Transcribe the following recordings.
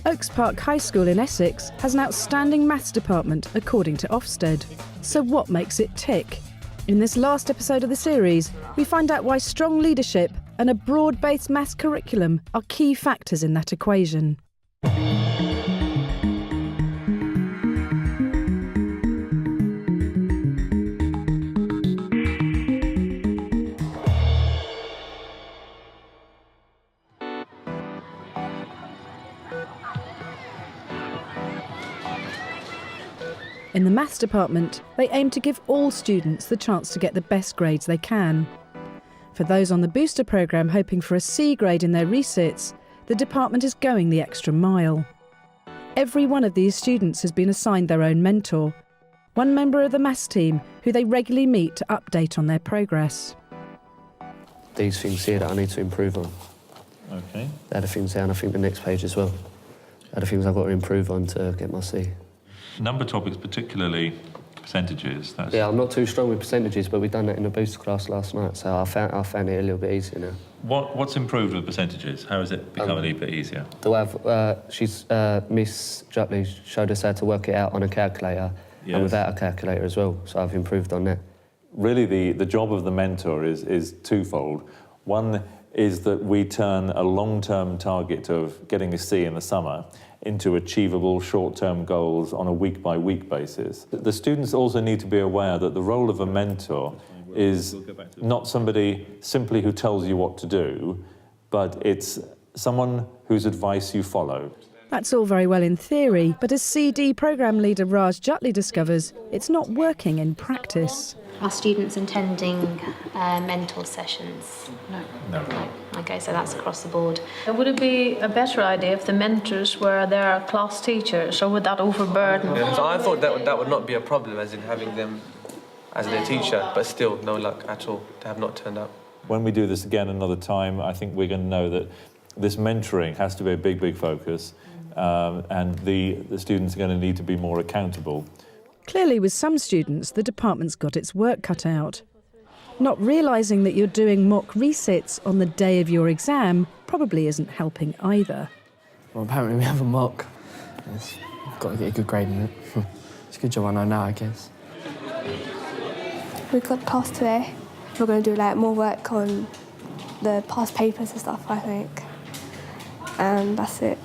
Oaks Park High School in Essex has an outstanding maths department, according to Ofsted. So what makes it tick? In this last episode of the series, we find out why strong leadership and a broad-based maths curriculum are key factors in that equation. In the maths department, they aim to give all students the chance to get the best grades they can. For those on the booster programme hoping for a C grade in their resits, the department is going the extra mile. Every one of these students has been assigned their own mentor, one member of the maths team who they regularly meet to update on their progress. These things here that I need to improve on. OK. They're the things down, I think, the next page as well. They're the things I've got to improve on to get my C. Number topics, particularly percentages. Yeah, I'm not too strong with percentages, but we've done that in the booster class last night, so I found it a little bit easier now. What's improved with percentages? How has it become a little bit easier? Miss Jutley showed us how to work it out on a calculator, yes, and without a calculator as well, so I've improved on that. Really, the job of the mentor is twofold. One is that we turn a long-term target of getting a C in the summer into achievable short-term goals on a week-by-week basis. The students also need to be aware that the role of a mentor is not somebody simply who tells you what to do, but it's someone whose advice you follow. That's all very well in theory, but as CD programme leader Raj Jutley discovers, it's not working in practice. Are students attending mentor sessions? No. OK, so that's across the board. Would it be a better idea if the mentors were their class teachers, or would that overburden? Yeah, so I thought that would not be a problem, as in having them as their teacher, but still no luck at all to have not turned up. When we do this again another time, I think we're going to know that this mentoring has to be a big focus, and the students are going to need to be more accountable. Clearly, with some students, the department's got its work cut out. Not realising that you're doing mock resits on the day of your exam probably isn't helping either. Well, apparently we have a mock. I've got to get a good grade in it. It's a good job I know now, I guess. We've got class today. We're going to do like more work on the past papers and stuff, I think. And that's it.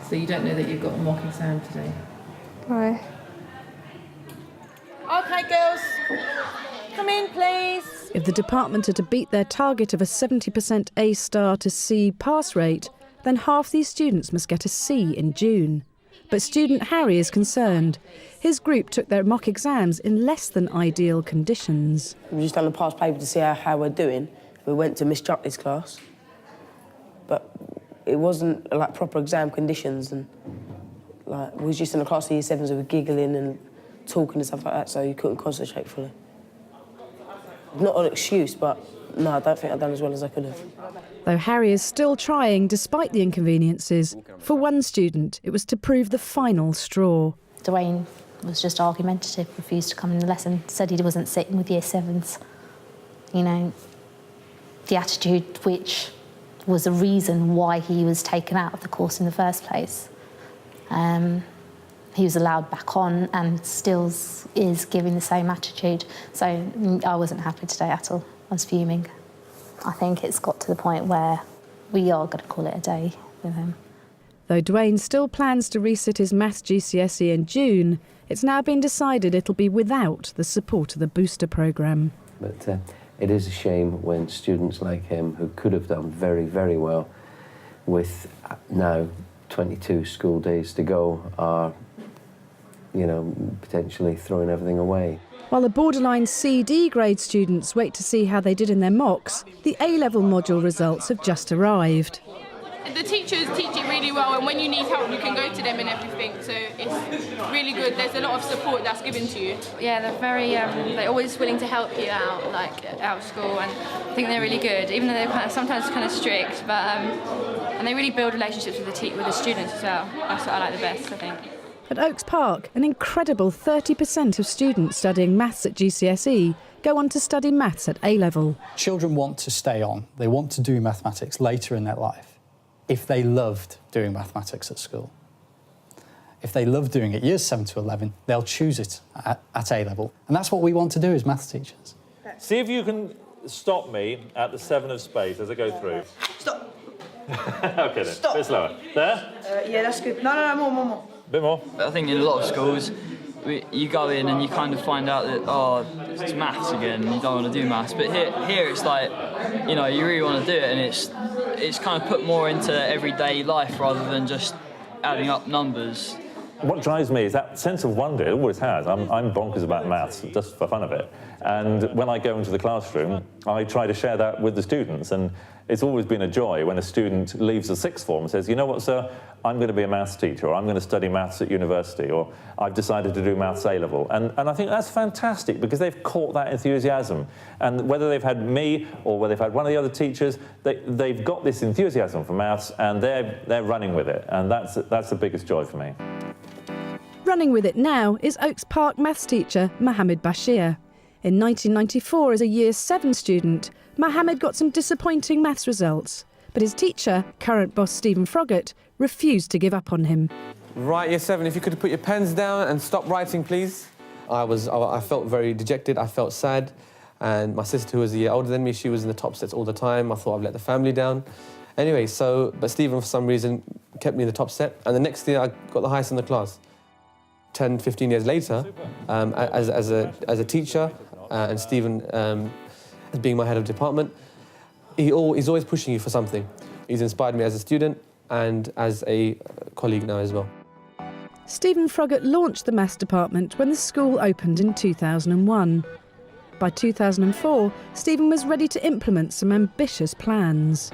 So you don't know that you've got a mock exam today? No. OK, girls, come in, please. If the department are to beat their target of a 70% A star to C pass rate, then half these students must get a C in June. But student Harry is concerned. His group took their mock exams in less than ideal conditions. We've just done a past paper to see how we're doing. We went to Miss Jutley's class, but it wasn't like proper exam conditions, and like we was just in a class of year sevens who were giggling and talking and stuff like that, so you couldn't concentrate fully. Not an excuse, but no, I don't think I've done as well as I could have. Though Harry is still trying despite the inconveniences, for one student it was to prove the final straw. Dwayne was just argumentative, refused to come in the lesson, said he wasn't sitting with year sevens. You know, the attitude which was a reason why he was taken out of the course in the first place. He was allowed back on and still is giving the same attitude. So I wasn't happy today at all. I was fuming. I think it's got to the point where we are going to call it a day with him. Though Dwayne still plans to resit his maths GCSE in June, it's now been decided it'll be without the support of the booster programme. But it is a shame when students like him, who could have done very well, with now 22 school days to go, are, you know, potentially throwing everything away. While the borderline CD grade students wait to see how they did in their mocks, the A-level module results have just arrived. The teachers teach it really well, and when you need help you can go to them and everything, so it's really good. There's a lot of support that's given to you. Yeah, they're very, they're always willing to help you out, like out of school, and I think they're really good, even though they're sometimes kind of strict, but and they really build relationships with the students as well. That's what I like the best, I think. At Oaks Park, an incredible 30% of students studying maths at GCSE go on to study maths at A-level. Children want to stay on. They want to do mathematics later in their life. if they loved doing mathematics at school. If they love doing it years 7 to 11, they'll choose it at A-level. And that's what we want to do as maths teachers. See if you can stop me at the 7 of spades as I go through. Stop. OK then, Stop. a bit slower. There? Yeah, that's good. No, more. A bit more. I think in a lot of schools, you go in and you kind of find out that, oh, it's maths again, and you don't want to do maths. But here it's like, you know, you really want to do it, and it's kind of put more into everyday life rather than just adding up numbers. What drives me is that sense of wonder. It always has. I'm bonkers about maths, just for fun of it. And when I go into the classroom, I try to share that with the students. And it's always been a joy when a student leaves the sixth form and says, you know what, sir, I'm going to be a maths teacher, or I'm going to study maths at university, or I've decided to do maths A-level. And I think that's fantastic because they've caught that enthusiasm. And whether they've had me or whether they've had one of the other teachers, they've got this enthusiasm for maths and they're running with it. And that's the biggest joy for me. Running with it now is Oaks Park maths teacher Mohammed Bashir. In 1994, as a Year 7 student, Mohammed got some disappointing maths results, but his teacher, current boss Stephen Froggatt, refused to give up on him. Right, Year 7, if you could put your pens down and stop writing, please. I felt very dejected, I felt sad, and my sister, who was a year older than me, she was in the top sets all the time. I thought I'd let the family down. Anyway, but Stephen, for some reason, kept me in the top set, and the next year I got the highest in the class. 10, 15 years later, as a teacher, and Stephen as being my head of department, he's always pushing you for something. He's inspired me as a student and as a colleague now as well. Stephen Froggatt launched the maths department when the school opened in 2001. By 2004, Stephen was ready to implement some ambitious plans.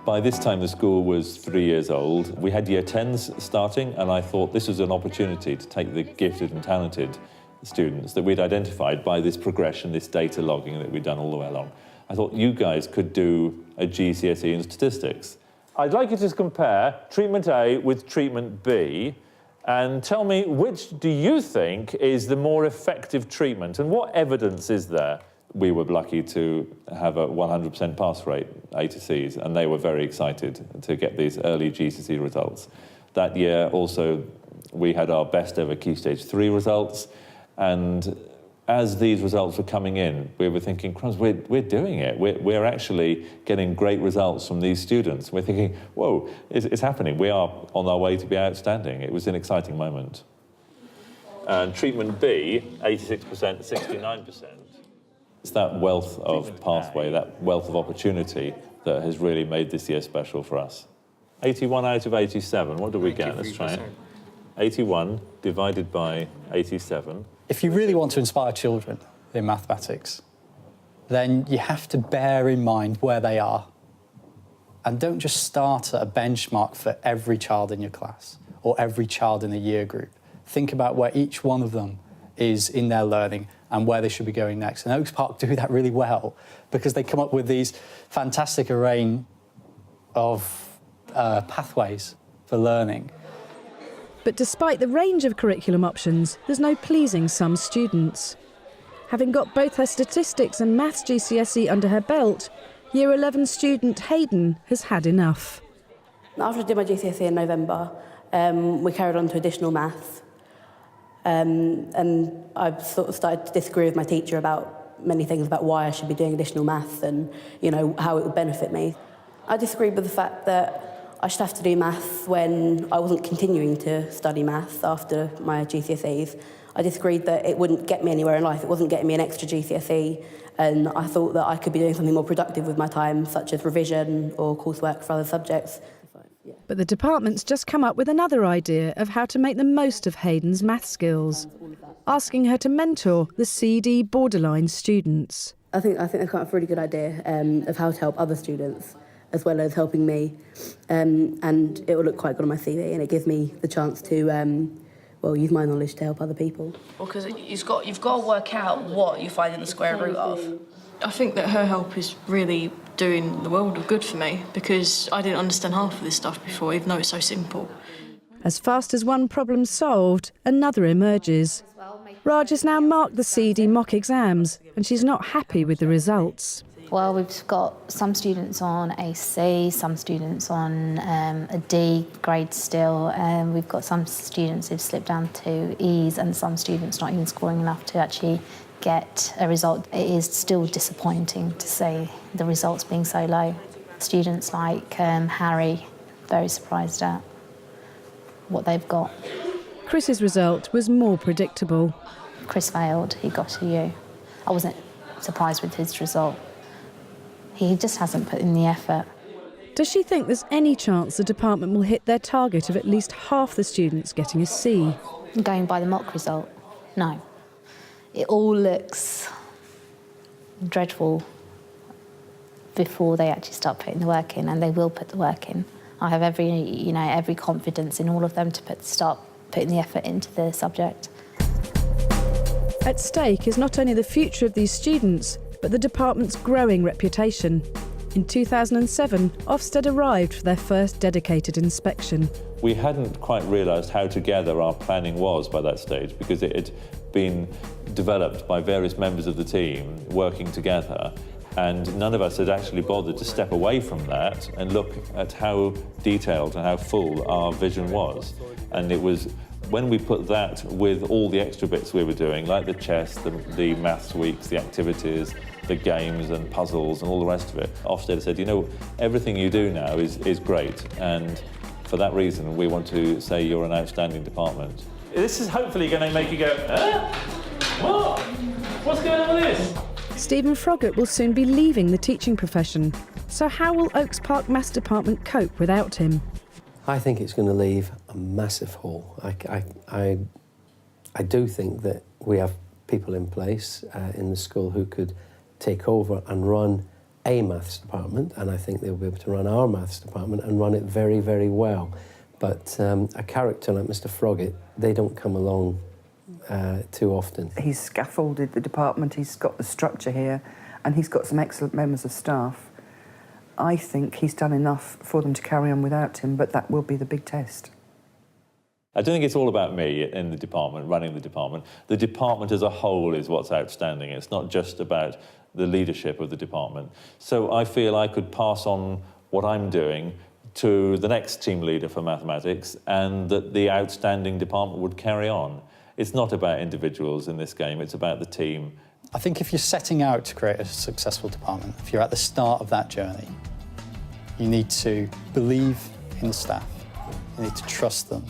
By this time, the school was 3 years old. We had Year 10s starting, and I thought this was an opportunity to take the gifted and talented students that we'd identified by this progression, this data logging that we'd done all the way along. I thought you guys could do a GCSE in statistics. I'd like you to compare treatment A with treatment B and tell me which do you think is the more effective treatment and what evidence is there? We were lucky to have a 100% pass rate, A to Cs, and they were very excited to get these early GCSE results. That year also we had our best ever Key Stage 3 results, and as these results were coming in, we were thinking, crumbs, we're doing it. We're actually getting great results from these students. We're thinking, whoa, it's happening. We are on our way to be outstanding. It was an exciting moment. And treatment B, 86%, 69%. It's that wealth of pathway, that wealth of opportunity that has really made this year special for us. 81 out of 87, what do we get? Let's try it. 81 divided by 87. If you really want to inspire children in mathematics, then you have to bear in mind where they are. And don't just start at a benchmark for every child in your class or every child in the year group. Think about where each one of them is in their learning and where they should be going next. And Oaks Park do that really well because they come up with these fantastic array of pathways for learning. But despite the range of curriculum options, there's no pleasing some students. Having got both her statistics and maths GCSE under her belt, Year 11 student Hayden has had enough. After I did my GCSE in November, we carried on to additional maths. And I sort of started to disagree with my teacher about many things about why I should be doing additional maths and, you know, how it would benefit me. I disagreed with the fact that I should have to do maths when I wasn't continuing to study maths after my GCSEs. I disagreed that it wouldn't get me anywhere in life. It wasn't getting me an extra GCSE, and I thought that I could be doing something more productive with my time, such as revision or coursework for other subjects. But the department's just come up with another idea of how to make the most of Hayden's maths skills, asking her to mentor the CD borderline students. I think they've come up with a really good idea of how to help other students, as well as helping me, and it will look quite good on my CV, and it gives me the chance to, use my knowledge to help other people. Well, because you've got to work out what you find in the square root of. I think that her help is really doing the world of good for me, because I didn't understand half of this stuff before, even though it's so simple. As fast as one problem's solved, another emerges. Raj has now marked the CD mock exams, and she's not happy with the results. Well, we've got some students on a C, some students on a D grade still, and we've got some students who've slipped down to E's and some students not even scoring enough to actually get a result. It is still disappointing to see the results being so low. Students like Harry, very surprised at what they've got. Chris's result was more predictable. Chris failed, he got a U. I wasn't surprised with his result. He just hasn't put in the effort. Does she think there's any chance the department will hit their target of at least half the students getting a C? Going by the mock result, no. It all looks dreadful before they actually start putting the work in, and they will put the work in. I have every confidence in all of them to start putting the effort into the subject. At stake is not only the future of these students, but the department's growing reputation. In 2007, Ofsted arrived for their first dedicated inspection. We hadn't quite realised how together our planning was by that stage, because it had been developed by various members of the team working together, and none of us had actually bothered to step away from that and look at how detailed and how full our vision was. And it was when we put that with all the extra bits we were doing, like the chess, the maths weeks, the activities, the games and puzzles and all the rest of it, Ofsted said, you know, everything you do now is great, and for that reason we want to say you're an outstanding department. This is hopefully going to make you go, huh? What? What's going on with this? Stephen Froggatt will soon be leaving the teaching profession. So how will Oaks Park Maths Department cope without him? I think it's going to leave a massive hole. I do think that we have people in place in the school who could take over and run a maths department, and I think they'll be able to run our maths department and run it very, very well. But a character like Mr. Froggatt, they don't come along too often. He's scaffolded the department, he's got the structure here, and he's got some excellent members of staff. I think he's done enough for them to carry on without him, but that will be the big test. I don't think it's all about me in the department, running the department. The department as a whole is what's outstanding. It's not just about the leadership of the department. So I feel I could pass on what I'm doing to the next team leader for mathematics, and that the outstanding department would carry on. It's not about individuals in this game, it's about the team. I think if you're setting out to create a successful department, if you're at the start of that journey, you need to believe in the staff, you need to trust them,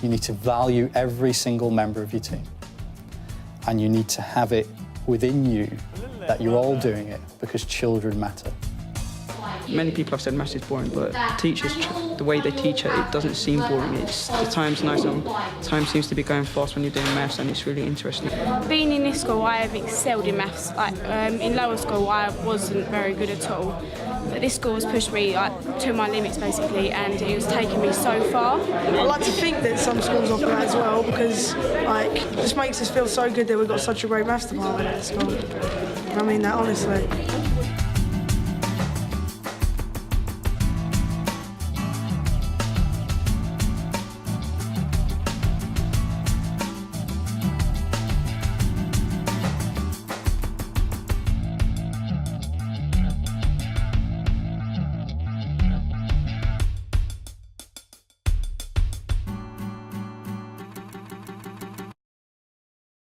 you need to value every single member of your team, and you need to have it within you that you're all doing it because children matter. Many people have said maths is boring, but teachers, the way they teach it doesn't seem boring. The time's nice and time seems to be going fast when you're doing maths, and it's really interesting. Being in this school, I have excelled in maths. In lower school, I wasn't very good at all. But this school has pushed me to my limits, basically, and it was taking me so far. I like to think that some schools offer that as well, because it just makes us feel so good that we've got such a great maths department at school. I mean that honestly.